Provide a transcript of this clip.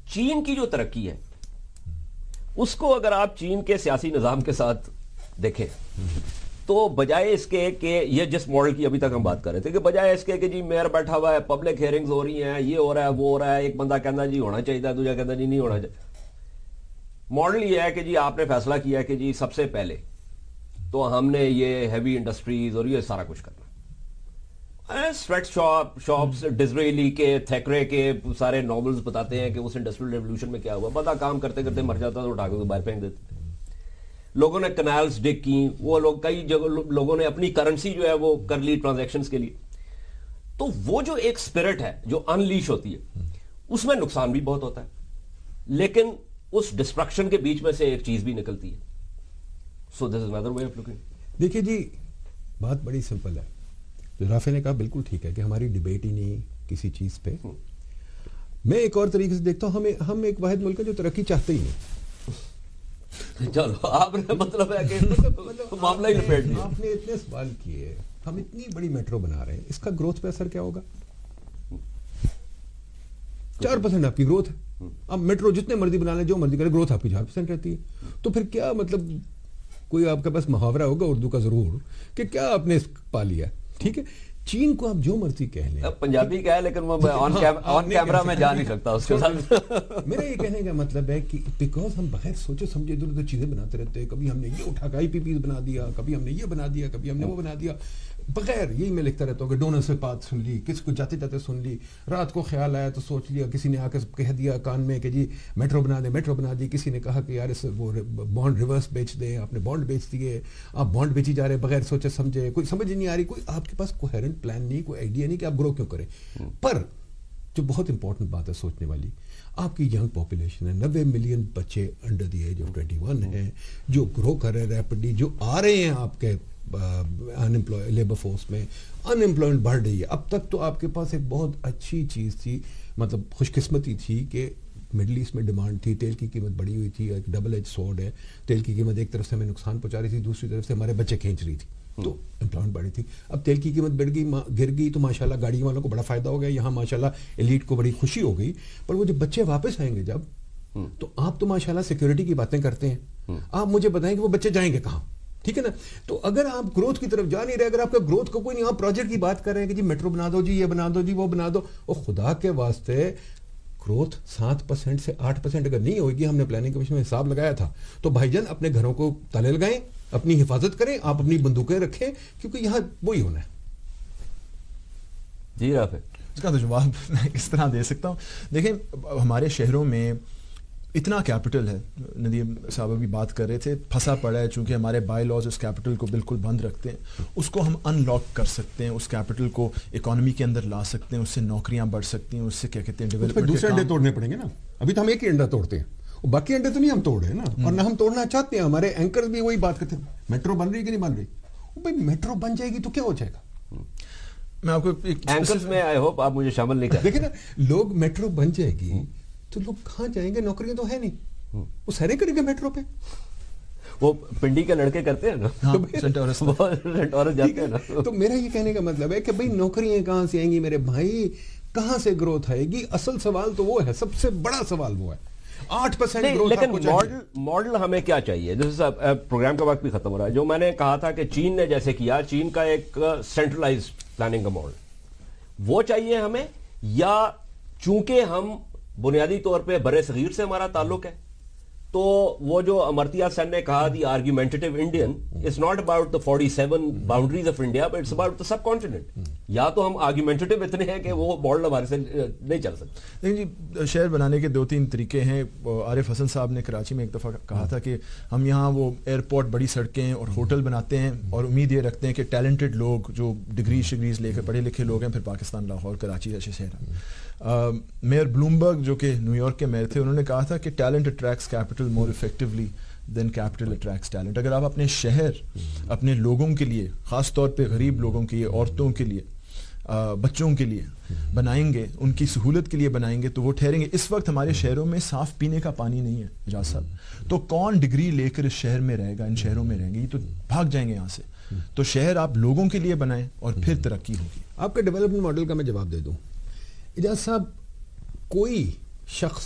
چین کی جو ترقی ہے اس کو اگر آپ چین کے سیاسی نظام کے ساتھ دیکھیں تو بجائے اس کے کہ یہ جس ماڈل کی ابھی تک ہم بات کر رہے تھے کہ بجائے اس کے کہ جی میئر بیٹھا ہوا ہے, پبلک ہیئرنگز ہو رہی ہیں, یہ ہو رہا ہے وہ ہو رہا ہے, ایک بندہ کہنا جی ہونا چاہیے, دوسرا کہنا جی نہیں ہونا چاہیے. ماڈل یہ ہے کہ جی آپ نے فیصلہ کیا ہے کہ جی سب سے پہلے تو ہم نے یہ ہیوی انڈسٹریز اور یہ سارا کچھ کرنا, سویٹ شاپس ڈزریلی کے, تھیکرے کے سارے ناولز بتاتے ہیں کہ اس انڈسٹریل ریولوشن میں کیا ہوا, بندہ کام کرتے کرتے مر جاتا تو اٹھا کے باہر پھینک دیتے. لوگوں نے کنالز ڈگ کی, وہ لوگ کئی جگہ لوگوں نے اپنی کرنسی جو ہے وہ کر لی ٹرانزیکشنز کے لیے. تو وہ جو ایک اسپرٹ ہے جو انلیش ہوتی ہے اس میں نقصان بھی بہت ہوتا ہے, لیکن اس ڈسٹرکشن کے بیچ میں سے ایک چیز بھی نکلتی ہے. سو دس از another way of looking. دیکھیے جی بات بڑی سمپل ہے, جو رافع نے کہا بالکل ٹھیک ہے کہ ہماری ڈیبیٹ ہی نہیں کسی چیز پہ. میں ایک اور طریقے سے دیکھتا ہوں, ہم ایک واحد ملک ہے جو ترقی چاہتے ہی نہیں. چلو آپ نے مطلب ہے کہ معاملہ ہی لپیٹ دیا. آپ نے اتنے سوال کیے, ہم اتنی بڑی میٹرو بنا رہے ہیں, اس کا گروتھ پہ اثر کیا ہوگا؟ 4% آپ کی گروتھ ہے. اب میٹرو جتنے مرضی بنا لیں, جو مرضی کرے, گروتھ آپ کی 4% رہتی ہے. تو پھر کیا مطلب, کوئی آپ کے پاس محاورہ ہوگا اردو کا ضرور کہ کیا آپ نے پا لیا. ٹھیک ہے, چین کو آپ جو مرضی کہہ لیں, پنجابی کہا ہے لیکن وہ آن کیمرہ میں جا نہیں سکتا اس کے ساتھ. میرا یہ کہنے کا مطلب ہے کہ بیکاز ہم بغیر سوچے سمجھے ادھر ادھر چیزیں بناتے رہتے ہیں. کبھی ہم نے یہ اٹھا کے آئی پی پیز بنا دیا, کبھی ہم نے یہ بنا دیا, کبھی ہم نے وہ بنا دیا. بغیر یہی میں لکھتا رہتا ہوں کہ ڈونر سے بات سن لی, کسی کو جاتے جاتے سن لی, رات کو خیال آیا تو سوچ لیا, کسی نے آ کے کہہ دیا کان میں کہ جی میٹرو بنا دیں, میٹرو بنا دی. کسی نے کہا کہ یار وہ بانڈ ریورس بیچ دیں, آپ نے بانڈ بیچ دیے, آپ بانڈ بیچی جا رہے بغیر سوچے سمجھے. کوئی سمجھ نہیں آ رہی, کوئی آپ کے پاس کوہیرنٹ پلان نہیں, کوئی آئیڈیا نہیں کہ آپ گرو کیوں کریں. پر جو بہت امپورٹنٹ بات ہے سوچنے والی, آپ کی ینگ پاپولیشن ہے, 90 ملین بچے انڈر دی ایج آف 21 ہیں جو گرو کر رہے ہیں ریپڈلی, جو آ رہے ہیں آپ کے لیبر فورس میں. انمپلائمنٹ بڑھ رہی ہے. اب تک تو آپ کے پاس ایک بہت اچھی چیز تھی, مطلب خوش قسمتی تھی کہ مڈل ایسٹ میں ڈیمانڈ تھی, تیل کی قیمت بڑھی ہوئی تھی, ایک ڈبل ایج سورڈ ہے. تیل کی قیمت ایک طرف سے ہمیں نقصان پہنچا رہی تھی, دوسری طرف سے ہمارے بچے کھینچ رہی تھی, تو امپلائمنٹ بڑھی تھی. اب تیل کی قیمت بڑھ گئی, گر گئی, تو ماشاءاللہ گاڑی والوں کو بڑا فائدہ ہو گیا, یہاں ماشاءاللہ ایلیٹ کو بڑی خوشی ہو گئی. پر وہ جب بچے واپس آئیں گے جب, تو آپ تو ماشاءاللہ سیکورٹی کی باتیں کرتے ہیں, آپ مجھے بتائیں کہ وہ بچے جائیں گے کہاں؟ ٹھیک ہے نا. تو اگر آپ گروتھ کی طرف جا نہیں رہے, اگر آپ کا گروتھ کو کوئی نہیں, آپ پروجیکٹ کی بات کر رہے ہیں کہ جی میٹرو بنا دو, جی یہ بنا دو, جی وہ بنا دو, اور خدا کے واسطے گروتھ 7% سے 8% اگر نہیں ہوگی, ہم نے پلاننگ کمیشن میں حساب لگایا تھا, تو بھائی جان اپنے گھروں کو تالے لگائیں, اپنی حفاظت کریں, آپ اپنی بندوقیں رکھیں, کیونکہ یہاں وہی ہونا ہے. جی رافع, اس کا تو جواب میں اس طرح دے سکتا ہوں. دیکھیں ہمارے شہروں میں اتنا کیپٹل ہے, ندیم صاحب ابھی بات کر رہے تھے, پھنسا پڑا ہے, چونکہ ہمارے بائی لاز اس کیپٹل کو بالکل بند رکھتے ہیں. اس کو ہم ان لاک کر سکتے ہیں, اس کیپٹل کو اکانومی کے اندر لا سکتے ہیں, اس سے نوکریاں بڑھ سکتی ہیں, اس سے کیا کہتے ہیں ڈیولپمنٹ. دوسرے انڈے توڑنے پڑیں گے نا. ابھی تو ہم ایک ہی انڈا توڑتے ہیں, باقی انڈے تو نہیں ہم توڑ رہے ہیں نا, اور نہ ہم توڑنا چاہتے ہیں. ہمارے اینکر بھی وہی بات کرتے ہیں, میٹرو بن رہی کہ نہیں بن رہی. بھائی میٹرو بن جائے گی تو کیا ہو جائے گا؟ میں آپ کو اینکرز میں آئی ہوپ آپ مجھے شامل نہیں کریں. دیکھیں نا, لوگ میٹرو بن جائے گی تو لوگ کہاں جائیں گے؟ نوکریاں تو ہے نہیں, وہ سارے کریں گے میٹرو پہ. وہ پنڈی کے لڑکے کرتے ہیں نا, جاتے ہیں نا. تو میرا یہ کہنے کا مطلب ہے کہ بھائی نوکریاں کہاں سے آئیں گی میرے بھائی, کہاں سے گروتھ آئے گی؟ اصل سوال تو وہ ہے, سب سے بڑا سوال وہ ہے. 8% گروتھ. لیکن ماڈل ہمیں کیا چاہیے؟ جیسے پروگرام کا وقت بھی ختم ہو رہا ہے. جو میں نے کہا تھا کہ چین نے جیسے کیا, چین کا ایک سینٹرلائزڈ پلاننگ کا ماڈل وہ چاہیے ہمیں, یا چونکہ ہم بنیادی طور پہ برے صغیر سے ہمارا تعلق ہے, تو وہ جو امرتیا سین نے کہا the argumentative Indian is not about the 47 boundaries of India but it's about the subcontinent. یا تو ہم آرگیومنٹیو اتنے ہیں کہ وہ ماڈل ہمارے سے نہیں چل سکتے. دیکھیں جی, شہر بنانے کے 2-3 طریقے ہیں. عارف حسن صاحب نے کراچی میں ایک دفعہ کہا تھا کہ ہم یہاں وہ ایئرپورٹ, بڑی سڑکیں اور ہوٹل بناتے ہیں, اور امید یہ رکھتے ہیں کہ ٹیلنٹڈ لوگ جو ڈگریز لے کر پڑھے لکھے لوگ ہیں, پھر پاکستان, لاہور, کراچی جیسے شہر. میئر بلومبرگ جو کہ نیو یارک کے میئر تھے, انہوں نے کہا تھا کہ talent attracts capital more effectively than capital attracts talent. اگر آپ اپنے شہر اپنے لوگوں کے لیے, خاص طور پہ غریب لوگوں کے لیے, عورتوں کے لیے, بچوں کے لیے بنائیں گے, ان کی سہولت کے لیے بنائیں گے, تو وہ ٹھہریں گے. اس وقت ہمارے شہروں میں صاف پینے کا پانی نہیں ہے اجاز صاحب, تو کون ڈگری لے کر اس شہر میں رہے گا, ان شہروں میں رہیں گے, یہ تو بھاگ جائیں گے یہاں سے. تو شہر آپ لوگوں کے لیے بنائیں اور پھر ترقی ہوگی. آپ کے ڈیولپمنٹ ماڈل کا میں جواب دے دوں. اجاز صاحب, کوئی شخص